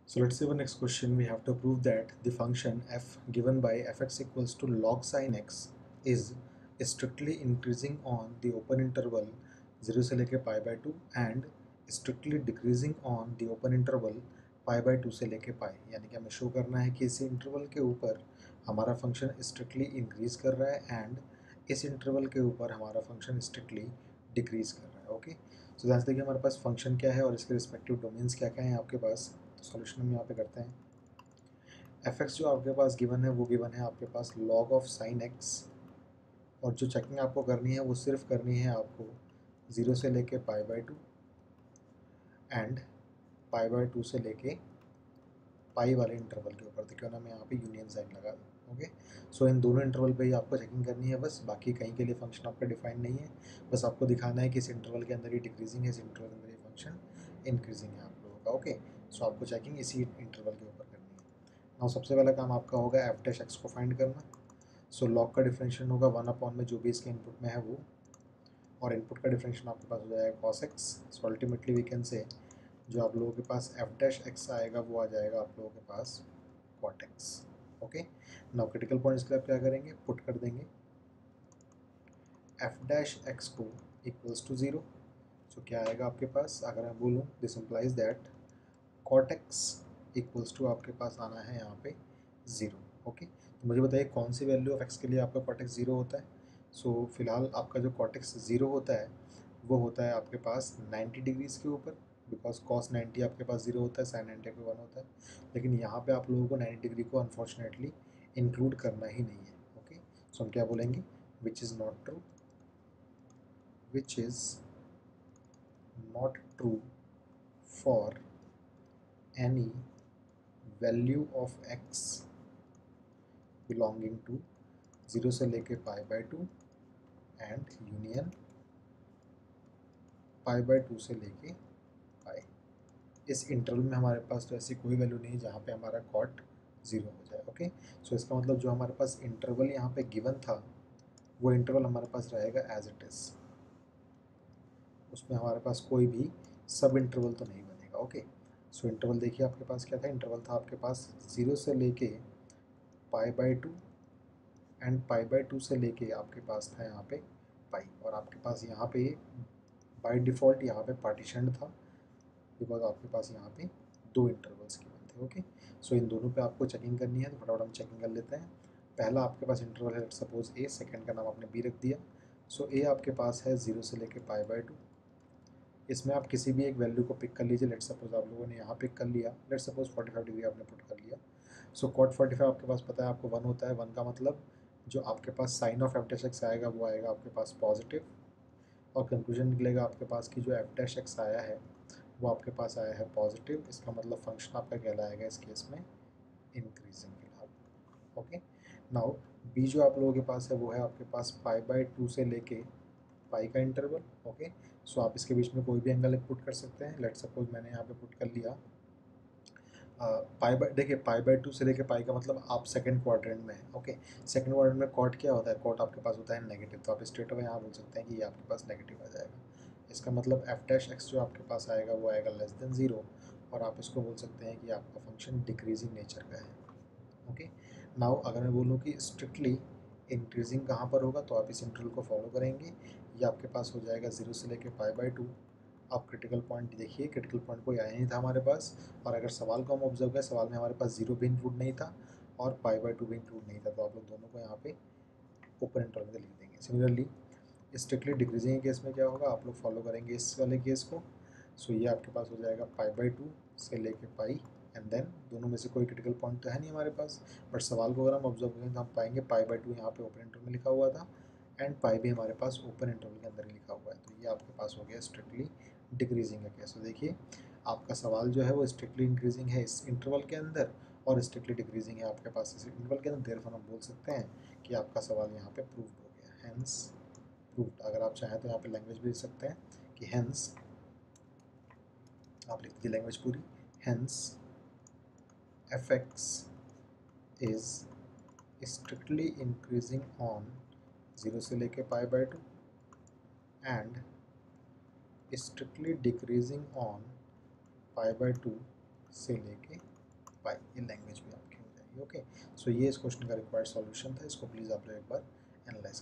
So let's say for next question we have to prove that the function f given by fx equals to log sin x is strictly increasing on the open interval 0 से लेके pi by 2 and strictly decreasing on the open interval pi by 2 से लेके pi, यानी कि हमें show करना है कि इस इंटरवल के ऊपर हमारा फंक्शन स्ट्रिक्टली इंक्रीज कर रहा है एंड इस इंटरवल के ऊपर हमारा फंक्शन स्ट्रिक्टली डिक्रीज कर रहा है। ओके, सो ध्यान से देखिए हमारे पास फंक्शन क्या है और इसके रिस्पेक्टिव डोमेन्स क्या क्या हैं आपके पास। तो सॉल्यूशन हम यहाँ पे करते हैं। एफ एक्स जो आपके पास गिवन है वो गिवन है आपके पास लॉग ऑफ साइन एक्स, और जो चेकिंग आपको करनी है वो सिर्फ करनी है आपको 0 से लेके pi by 2 and pi by 2 से लेके पाई वाले इंटरवल के ऊपर। तो क्यों ना मैं यहाँ पे यूनियन साइन लगा दूँ। ओके, सो इन दोनों इंटरवल पे ही आपको चेकिंग करनी है बस, बाकी कहीं के लिए फंक्शन आपका डिफाइन नहीं है। बस आपको दिखाना है कि इस इंटरवल के अंदर ये डिक्रीजिंग है, इस इंटरवल के अंदर ये फंक्शन इंक्रीजिंग है आप लोगों का। ओके, सो आपको चेकिंग इसी इंटरवल के ऊपर करनी है। नाउ सबसे पहला काम आपका होगा एफ डैश एक्स को फाइंड करना। सो लॉग का डिफरेंशियल होगा 1 में जो भी इसके इनपुट में है वो, और इनपुट का डिफरेंशियल आपके पास हो जाएगा cos X. So ultimately we can say जो आप लोगों के पास एफ डैश एक्स आएगा वो आ जाएगा आप लोगों के पास cot X. Okay, now critical points के लिए आप क्या करेंगे, पुट कर देंगे एफ डैश एक्स को इक्वल्स टू 0। सो क्या आएगा आपके पास, अगर मैं बोलूँ this implies that cot X equals to आपके पास आना है यहाँ पे 0। ओके, तो मुझे बताइए कौन सी वैल्यू ऑफ एक्स के लिए आपका कॉट एक्स 0 होता है। सो फिलहाल आपका जो कॉट एक्स 0 होता है वो होता है आपके पास 90 डिग्रीज़ के ऊपर, बिकॉज कॉस 90 आपके पास 0 होता है, साइन 90 आपके 1 होता है। लेकिन यहाँ पे आप लोगों को 90 डिग्री को अनफॉर्चुनेटली इंक्लूड करना ही नहीं है। ओके, सो हम क्या बोलेंगे, which is not true, which is not true for any value of X belonging to 0 से लेके pi by 2 and union pi by 2 से लेके पाई। इस इंटरवल में हमारे पास तो ऐसी कोई वैल्यू नहीं जहाँ पे हमारा कॉट 0 हो जाए। ओके, सो इसका मतलब जो हमारे पास इंटरवल यहाँ पे गिवन था वो इंटरवल हमारे पास रहेगा एज इट इज़, उसमें हमारे पास कोई भी सब इंटरवल तो नहीं बनेगा। ओके, सो इंटरवल देखिए आपके पास क्या था, इंटरवल था आपके पास 0 से लेके pi by 2 and pi by 2 से लेके आपके पास था यहाँ पे पाई, और आपके पास यहाँ पे बाय डिफ़ॉल्ट यहाँ पे पार्टीशन था बिकॉज आपके पास यहाँ पे दो इंटरवल्स गिवन थे। ओके, सो इन दोनों पे आपको चेकिंग करनी है, तो फटाफट हम चेकिंग कर लेते हैं। पहला आपके पास इंटरवल है सपोज ए, सेकंड का नाम आपने बी रख दिया। सो ए आपके पास है 0 से लेके पाई बाई 2। इसमें आप किसी भी एक वैल्यू को पिक कर लीजिए। लेट सपोज आप लोगों ने यहाँ पिक कर लिया, लेट सपोज 45 डिग्री आपने पुट कर लिया। सो कॉट 45 आपके पास पता है आपको 1 होता है। 1 का मतलब जो आपके पास sine of F dash X आएगा वो आएगा आपके पास पॉजिटिव, और कंक्लूजन निकलेगा आपके पास कि जो एफ डैश एक्स आया है वो आपके पास आया है पॉजिटिव। इसका मतलब फंक्शन आपका कहलाएगा इस केस में इंक्रीजिंग फिलहाल। ओके, नाउ बी जो आप लोगों के पास है वो है आपके पास पाई बाई 2 से लेके पाई का इंटरवल। ओके, सो आप इसके बीच में कोई भी एंगल पुट कर सकते हैं। लेट सपोज मैंने यहाँ पे पुट कर लिया पाई बाई, देखिए पाई बाई 2 से लेके पाई का मतलब आप सेकंड क्वाड्रेंट में है। ओके, सेकंड क्वाड्रेंट में कॉट क्या होता है, कॉट आपके पास होता है नेगेटिव, तो आप स्ट्रेट अवे यहाँ बोल सकते हैं कि ये आपके पास नेगेटिव आ जाएगा। इसका मतलब एफ डैश एक्स जो आपके पास आएगा वो आएगा लेस देन 0, और आप इसको बोल सकते हैं कि आपका फंक्शन डिक्रीजिंग नेचर का है। ओके, नाउ अगर मैं बोलूँ कि स्ट्रिक्टली इंक्रीजिंग कहाँ पर होगा, तो आप इस इंटरवल को फॉलो करेंगे। ये आपके पास हो जाएगा 0 से लेके पाई बाई 2। आप क्रिटिकल पॉइंट देखिए, क्रिटिकल पॉइंट कोई आया नहीं था हमारे पास, और अगर सवाल को हम ऑब्जर्व करें, सवाल में हमारे पास 0 भी इंक्लूड नहीं था और पाई बाई 2 भी इंक्लूड नहीं था, तो आप लोग दोनों को यहाँ पे ओपन इंटरवल में लिख देंगे। सिमिलरली स्ट्रिक्टली डिक्रीजिंग के केस में क्या होगा, आप लोग फॉलो करेंगे इस वाले केस को। सो ये आपके पास हो जाएगा पाई बाई 2 से लेके पाई, एंड देन दोनों में से कोई क्रिटिकल पॉइंट तो है नहीं हमारे पास, बट सवाल को अगर हम ऑब्जर्व करें तो हम पाएंगे पाई बाई 2 यहाँ पे ओपन इंटरवल में लिखा हुआ था एंड पाई भी हमारे पास ओपन इंटरवल के अंदर ही लिखा हुआ है। तो ये आपके पास हो गया स्ट्रिक्टली डिक्रीजिंग का केस। तो देखिए आपका सवाल जो है वो स्ट्रिक्टली इंक्रीजिंग है इस इंटरवल के अंदर, और स्ट्रिक्टली डिक्रीजिंग है आपके पास इस इंटरवल के अंदर। देयरफॉर हम बोल सकते हैं कि आपका सवाल यहाँ पे प्रूव्ड हो गया, हैंस प्रूव्ड। अगर आप चाहें तो यहाँ पे लैंग्वेज भी लिख सकते हैं कि हैंस, आप लिख दीजिए लैंग्वेज पूरी, hence F X is strictly increasing on 0 से लेके pi by 2 and strictly decreasing on pi by 2 से लेके पाई, ये लैंग्वेज भी आपकी हो जाएगी। ओके, सो ये इस क्वेश्चन का रिक्वायर्ड सॉल्यूशन था, इसको प्लीज़ आप लोग एक बार एनालाइज